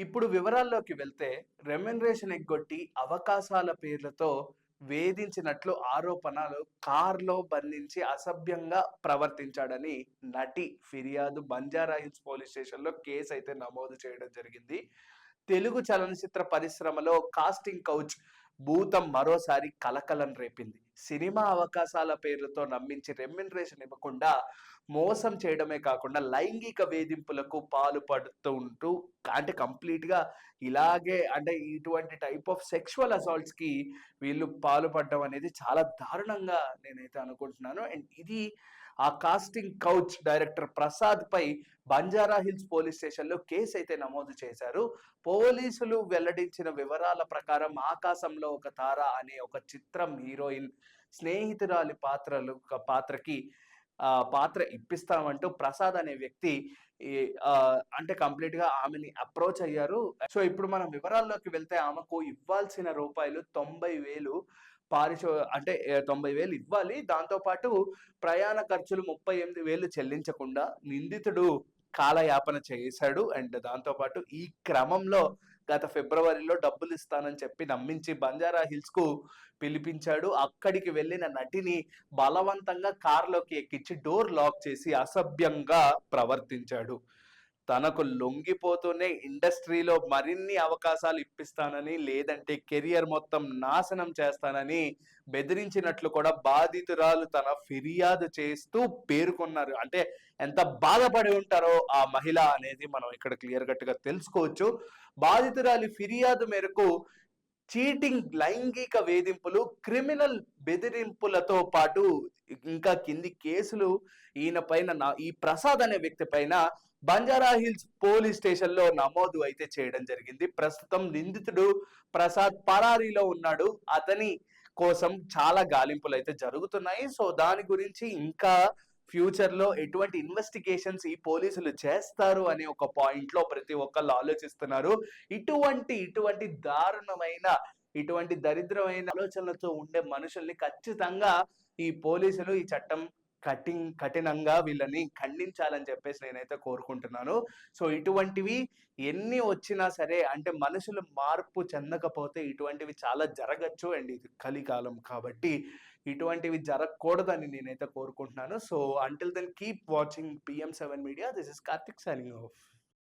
ఇప్పుడు వివరాల్లోకి వెళ్తే రెమ్యునరేషన్ ఎగ్గొట్టి అవకాశాల పేర్లతో వేధించినట్లు ఆరోపణలు కార్‌లో బంధించి అసభ్యంగా ప్రవర్తించాడని నటి ఫిర్యాదు బంజారాహిల్స్ పోలీస్ స్టేషన్‌లో కేసైతే నమోదు చేయడం జరిగింది. తెలుగు చలనచిత్ర పరిశ్రమలో కాస్టింగ్ కౌచ్ భూతం మరోసారి కలకలం రేపింది. సినిమా అవకాశాల పేర్లతో నమ్మించి రెమ్యునరేషన్ ఇవ్వకుండా మోసం చేయడమే కాకుండా లైంగిక వేధింపులకు పాల్పడుతుంటూ అంటే కంప్లీట్‌గా ఇలాగే అంటే ఇటువంటి టైప్ ఆఫ్ సెక్షువల్ అసాల్ట్స్‌కి వీళ్ళు పాల్పడడం అనేది చాలా దారుణంగా నేనైతే అనుకుంటున్నాను. అండ్ ఇది ఆ కాస్టింగ్ కౌచ్ డైరెక్టర్ ప్రసాద్‌పై బంజారాహిల్స్ పోలీస్ స్టేషన్‌లో కేసైతే నమోదు చేశారు. పోలీసులు వెల్లడించిన వివరాల ప్రకారం 'ఆకాశంలో ఒక తార' అనే ఒక చిత్రం హీరోయిన్ స్నేహితురాలి పాత్రకి పాత్ర ఇప్పిస్తామంటూ ప్రసాద్ అనే వ్యక్తి ఈ అంటే కంప్లీట్‌గా ఆమెని అప్రోచ్ అయ్యారు. సో, ఇప్పుడు మనం వివరాల్లోకి వెళ్తే ఆమెకు ఇవ్వాల్సిన రూపాయలు 90,000 అంటే 90,000 ఇవ్వాలి. దాంతో పాటు ప్రయాణ ఖర్చులు 38,000 చెల్లించకుండా నిందితుడు కాలయాపన చేశాడు. అండ్ దాంతో పాటు ఈ క్రమంలో గత ఫిబ్రవరిలో డబ్బులిస్తానని చెప్పి నమ్మించి బంజారా హిల్స్‌కు పిలిపించాడు. అక్కడికి వెళ్ళిన నటిని బలవంతంగా కార్‌లోకి ఎక్కించి డోర్ లాక్ చేసి అసభ్యంగా ప్రవర్తించాడు. తనకు లొంగిపోతూనే ఇండస్ట్రీలో మరిన్ని అవకాశాలు ఇప్పిస్తానని, లేదంటే కెరియర్ మొత్తం నాశనం చేస్తానని బెదిరించినట్లు కూడా బాధితురాలు తన ఫిర్యాదు చేస్తూ పేర్కొన్నారు. అంటే ఎంత బాధపడి ఉంటారో ఆ మహిళ అనేది మనం ఇక్కడ క్లియర్ కట్‌గా తెలుసుకోవచ్చు. బాధితురాలి ఫిర్యాదు మేరకు చీటింగ్, లైంగిక వేధింపులు, క్రిమినల్ బెదిరింపులతో పాటు ఇంకా కింది కేసులు ఈయన పైన ఈ ప్రసాద్ అనే వ్యక్తి పైన బంజారాహిల్స్ పోలీస్ స్టేషన్‌లో నమోదు అయితే చేయడం జరిగింది. ప్రస్తుతం నిందితుడు ప్రసాద్ పరారీలో ఉన్నాడు. అతని కోసం చాలా గాలింపులు అయితే జరుగుతున్నాయి. సో, దాని గురించి ఇంకా ఫ్యూచర్‌లో ఎటువంటి ఇన్వెస్టిగేషన్స్ ఈ పోలీసులు చేస్తారు అనే ఒక పాయింట్‌లో ప్రతి ఒక్కళ్ళు ఆలోచిస్తున్నారు. ఇటువంటి దారుణమైన, ఇటువంటి దరిద్రమైన ఆలోచనలతో ఉండే మనుషుల్ని ఖచ్చితంగా ఈ పోలీసులు, ఈ చట్టం కఠినంగా వీళ్ళని ఖండించాలని చెప్పేసి నేనైతే కోరుకుంటున్నాను. సో, ఇటువంటివి ఎన్ని వచ్చినా సరే అంటే మనుషులు మార్పు చెందకపోతే ఇటువంటివి చాలా జరగచ్చు. అండ్ ఇది కలికాలం కాబట్టి ఇటువంటివి జరగకూడదని నేనైతే కోరుకుంటున్నాను. So, until then keep watching PM7 media. This is Karthik signing of.